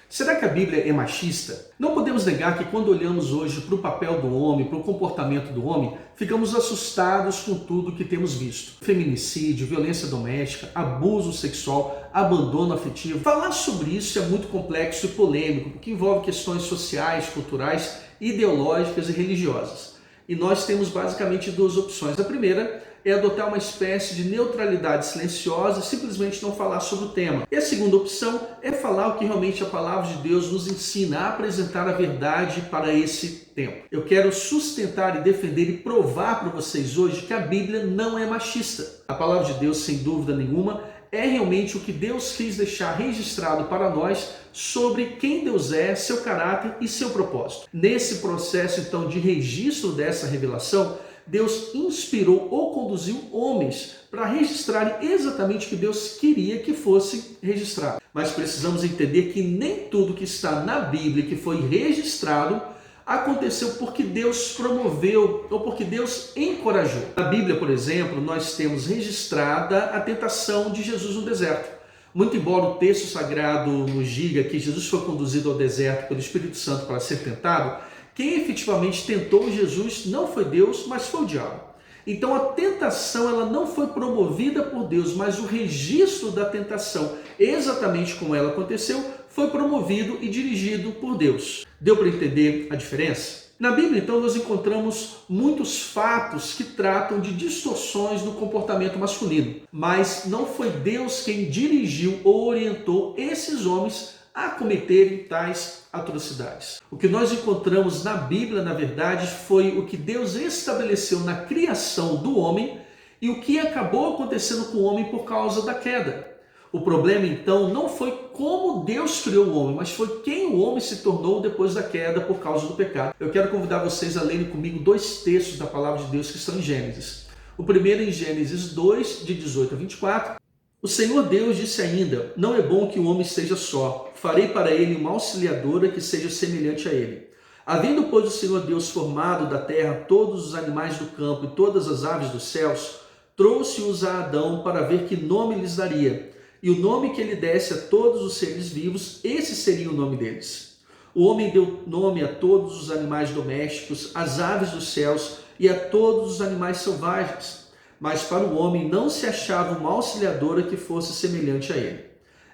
Será que a Bíblia é machista? Não podemos negar que quando olhamos hoje para o papel do homem, para o comportamento do homem, ficamos assustados com tudo que temos visto. Feminicídio, violência doméstica, abuso sexual, abandono afetivo. Falar sobre isso é muito complexo e polêmico, porque envolve questões sociais, culturais, ideológicas e religiosas. E nós temos basicamente duas opções. A primeira é adotar uma espécie de neutralidade silenciosa e simplesmente não falar sobre o tema. E a segunda opção é falar o que realmente a palavra de Deus nos ensina, a apresentar a verdade para esse tempo. Eu quero sustentar e defender e provar para vocês hoje que a Bíblia não é machista. A palavra de Deus, sem dúvida nenhuma, é realmente o que Deus quis deixar registrado para nós sobre quem Deus é, seu caráter e seu propósito. Nesse processo, então, de registro dessa revelação, Deus inspirou ou conduziu homens para registrarem exatamente o que Deus queria que fosse registrado. Mas precisamos entender que nem tudo que está na Bíblia, que foi registrado, aconteceu porque Deus promoveu ou porque Deus encorajou. Na Bíblia, por exemplo, nós temos registrada a tentação de Jesus no deserto. Muito embora o texto sagrado nos diga que Jesus foi conduzido ao deserto pelo Espírito Santo para ser tentado, quem efetivamente tentou Jesus não foi Deus, mas foi o diabo. Então a tentação ela não foi promovida por Deus, mas o registro da tentação, exatamente como ela aconteceu, foi promovido e dirigido por Deus. Deu para entender a diferença? Na Bíblia, então, nós encontramos muitos fatos que tratam de distorções no comportamento masculino, mas não foi Deus quem dirigiu ou orientou esses homens a cometerem tais atrocidades. O que nós encontramos na Bíblia, na verdade, foi o que Deus estabeleceu na criação do homem e o que acabou acontecendo com o homem por causa da queda. O problema, então, não foi como Deus criou o homem, mas foi quem o homem se tornou depois da queda por causa do pecado. Eu quero convidar vocês a lerem comigo dois textos da palavra de Deus que estão em Gênesis. O primeiro em Gênesis 2, de 18 a 24. O Senhor Deus disse ainda: não é bom que o homem esteja só. Farei para ele uma auxiliadora que seja semelhante a ele. Havendo, pois, o Senhor Deus formado da terra todos os animais do campo e todas as aves dos céus, trouxe-os a Adão para ver que nome lhes daria. E o nome que ele desse a todos os seres vivos, esse seria o nome deles. O homem deu nome a todos os animais domésticos, às aves dos céus e a todos os animais selvagens. Mas para o homem não se achava uma auxiliadora que fosse semelhante a ele.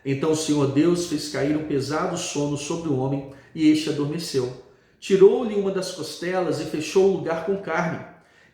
Então o Senhor Deus fez cair um pesado sono sobre o homem e este adormeceu. Tirou-lhe uma das costelas e fechou o lugar com carne.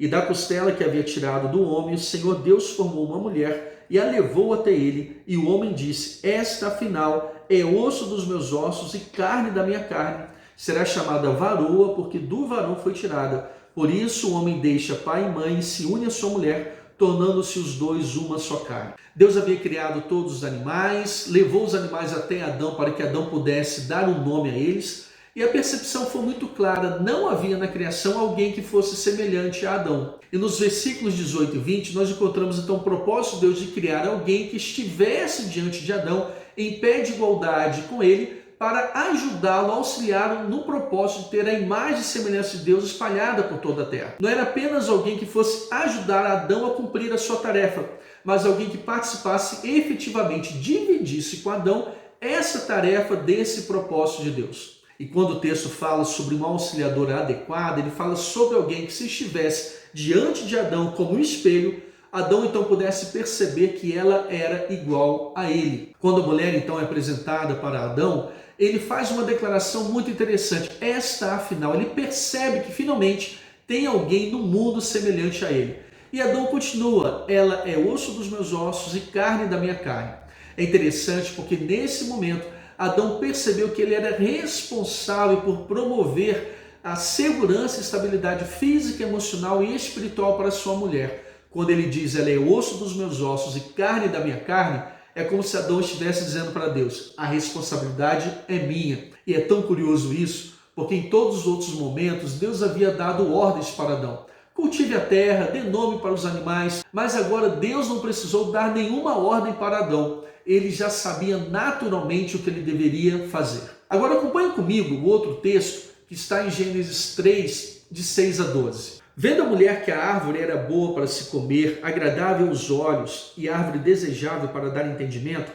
E da costela que havia tirado do homem, o Senhor Deus formou uma mulher e a levou até ele. E o homem disse: esta, afinal, é osso dos meus ossos e carne da minha carne. Será chamada varoa, porque do varão foi tirada. Por isso o homem deixa pai e mãe e se une à sua mulher, tornando-se os dois uma só carne. Deus havia criado todos os animais, levou os animais até Adão para que Adão pudesse dar um nome a eles. E a percepção foi muito clara, não havia na criação alguém que fosse semelhante a Adão. E nos versículos 18 e 20, nós encontramos então o propósito de Deus de criar alguém que estivesse diante de Adão, em pé de igualdade com ele, para ajudá-lo, auxiliá-lo no propósito de ter a imagem e semelhança de Deus espalhada por toda a terra. Não era apenas alguém que fosse ajudar Adão a cumprir a sua tarefa, mas alguém que participasse efetivamente, dividisse com Adão essa tarefa desse propósito de Deus. E quando o texto fala sobre uma auxiliadora adequada, ele fala sobre alguém que se estivesse diante de Adão como um espelho, Adão então pudesse perceber que ela era igual a ele. Quando a mulher então é apresentada para Adão, ele faz uma declaração muito interessante. Esta, afinal, ele percebe que finalmente tem alguém no mundo semelhante a ele. E Adão continua: ela é osso dos meus ossos e carne da minha carne. É interessante porque nesse momento Adão percebeu que ele era responsável por promover a segurança e estabilidade física, emocional e espiritual para sua mulher. Quando ele diz, ela é osso dos meus ossos e carne da minha carne, é como se Adão estivesse dizendo para Deus: a responsabilidade é minha. E é tão curioso isso, porque em todos os outros momentos Deus havia dado ordens para Adão. Cultive a terra, dê nome para os animais, mas agora Deus não precisou dar nenhuma ordem para Adão. Ele já sabia naturalmente o que ele deveria fazer. Agora acompanhe comigo o outro texto que está em Gênesis 3, de 6 a 12. Vendo a mulher que a árvore era boa para se comer, agradável aos olhos e árvore desejável para dar entendimento,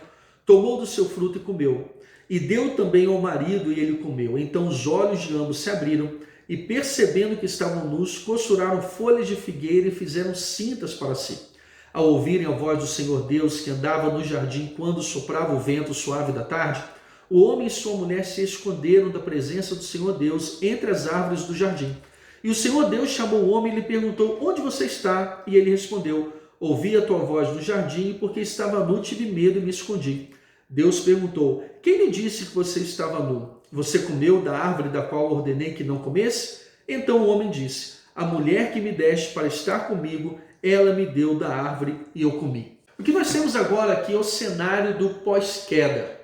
Tomou do seu fruto e comeu. E deu também ao marido e ele comeu. Então os olhos de ambos se abriram e, percebendo que estavam nus, costuraram folhas de figueira e fizeram cintas para si. Ao ouvirem a voz do Senhor Deus, que andava no jardim quando soprava o vento suave da tarde, o homem e sua mulher se esconderam da presença do Senhor Deus entre as árvores do jardim. E o Senhor Deus chamou o homem e lhe perguntou: onde você está? E ele respondeu: ouvi a tua voz no jardim, e porque estava nu tive medo e me escondi. Deus perguntou: quem lhe disse que você estava nu? Você comeu da árvore da qual ordenei que não comesse? Então o homem disse: a mulher que me deste para estar comigo, ela me deu da árvore e eu comi. O que nós temos agora aqui é o cenário do pós-queda.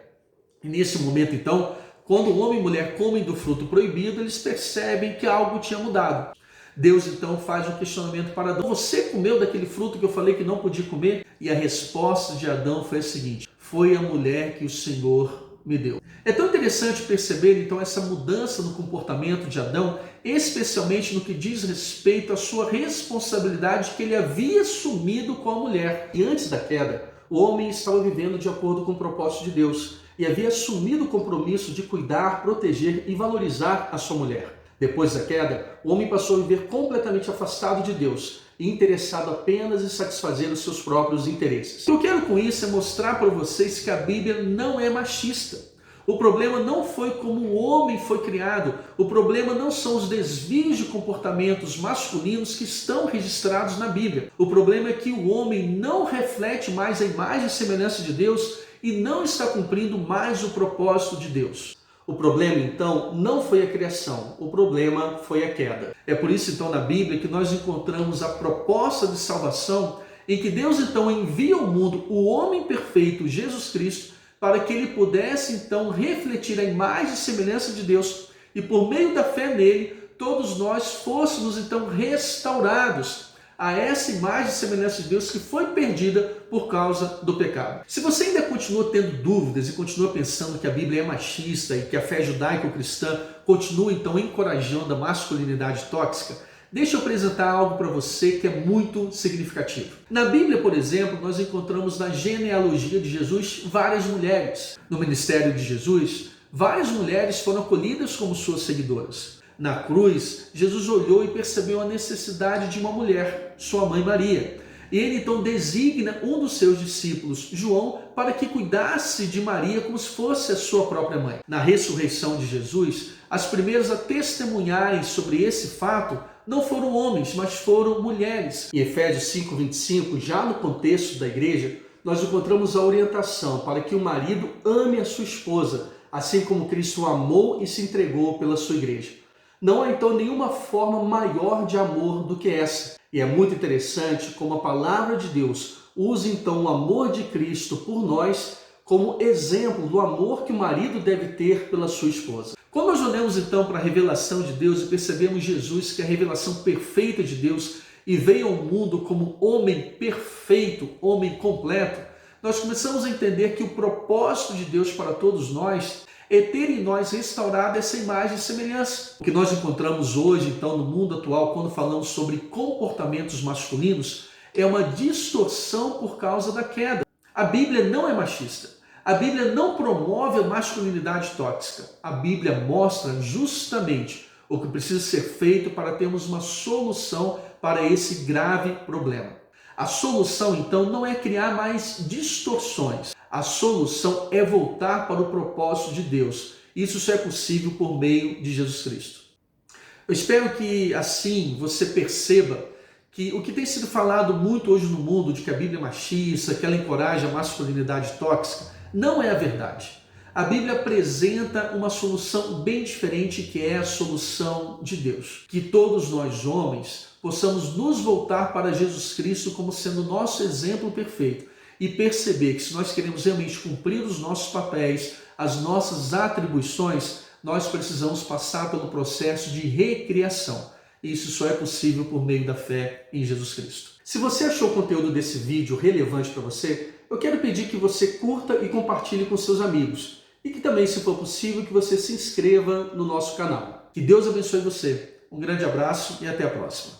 E nesse momento, então, quando o homem e mulher comem do fruto proibido, eles percebem que algo tinha mudado. Deus então faz um questionamento para Adão: você comeu daquele fruto que eu falei que não podia comer? E a resposta de Adão foi a seguinte: foi a mulher que o Senhor me deu. É tão interessante perceber então essa mudança no comportamento de Adão, especialmente no que diz respeito à sua responsabilidade que ele havia assumido com a mulher. E antes da queda, o homem estava vivendo de acordo com o propósito de Deus e havia assumido o compromisso de cuidar, proteger e valorizar a sua mulher. Depois da queda, o homem passou a viver completamente afastado de Deus e interessado apenas em satisfazer os seus próprios interesses. O que eu quero com isso é mostrar para vocês que a Bíblia não é machista. O problema não foi como o homem foi criado, o problema não são os desvios de comportamentos masculinos que estão registrados na Bíblia. O problema é que o homem não reflete mais a imagem e semelhança de Deus e não está cumprindo mais o propósito de Deus. O problema, então, não foi a criação, o problema foi a queda. É por isso, então, na Bíblia que nós encontramos a proposta de salvação em que Deus, então, envia ao mundo o homem perfeito, Jesus Cristo, para que ele pudesse, então, refletir a imagem e semelhança de Deus e, por meio da fé nele, todos nós fôssemos, então, restaurados a essa imagem e semelhança de Deus que foi perdida por causa do pecado. Se você ainda continua tendo dúvidas e continua pensando que a Bíblia é machista e que a fé judaico-cristã continua então encorajando a masculinidade tóxica, deixa eu apresentar algo para você que é muito significativo. Na Bíblia, por exemplo, nós encontramos na genealogia de Jesus várias mulheres. No ministério de Jesus, várias mulheres foram acolhidas como suas seguidoras. Na cruz, Jesus olhou e percebeu a necessidade de uma mulher, sua mãe Maria. E ele então designa um dos seus discípulos, João, para que cuidasse de Maria como se fosse a sua própria mãe. Na ressurreição de Jesus, as primeiras a testemunharem sobre esse fato não foram homens, mas foram mulheres. Em Efésios 5:25, já no contexto da igreja, nós encontramos a orientação para que o marido ame a sua esposa, assim como Cristo amou e se entregou pela sua igreja. Não há então nenhuma forma maior de amor do que essa. E é muito interessante como a palavra de Deus usa então o amor de Cristo por nós como exemplo do amor que o marido deve ter pela sua esposa. Quando nós olhamos então para a revelação de Deus e percebemos Jesus, que é a revelação perfeita de Deus, e veio ao mundo como homem perfeito, homem completo, nós começamos a entender que o propósito de Deus para todos nós é ter em nós restaurado essa imagem e semelhança. O que nós encontramos hoje, então, no mundo atual, quando falamos sobre comportamentos masculinos, é uma distorção por causa da queda. A Bíblia não é machista. A Bíblia não promove a masculinidade tóxica. A Bíblia mostra justamente o que precisa ser feito para termos uma solução para esse grave problema. A solução, então, não é criar mais distorções. A solução é voltar para o propósito de Deus. Isso só é possível por meio de Jesus Cristo. Eu espero que, assim, você perceba que o que tem sido falado muito hoje no mundo, de que a Bíblia é machista, que ela encoraja a masculinidade tóxica, não é a verdade. A Bíblia apresenta uma solução bem diferente, que é a solução de Deus. Que todos nós, homens, possamos nos voltar para Jesus Cristo como sendo o nosso exemplo perfeito e perceber que se nós queremos realmente cumprir os nossos papéis, as nossas atribuições, nós precisamos passar pelo processo de recriação. E isso só é possível por meio da fé em Jesus Cristo. Se você achou o conteúdo desse vídeo relevante para você, eu quero pedir que você curta e compartilhe com seus amigos. E que também, se for possível, que você se inscreva no nosso canal. Que Deus abençoe você. Um grande abraço e até a próxima.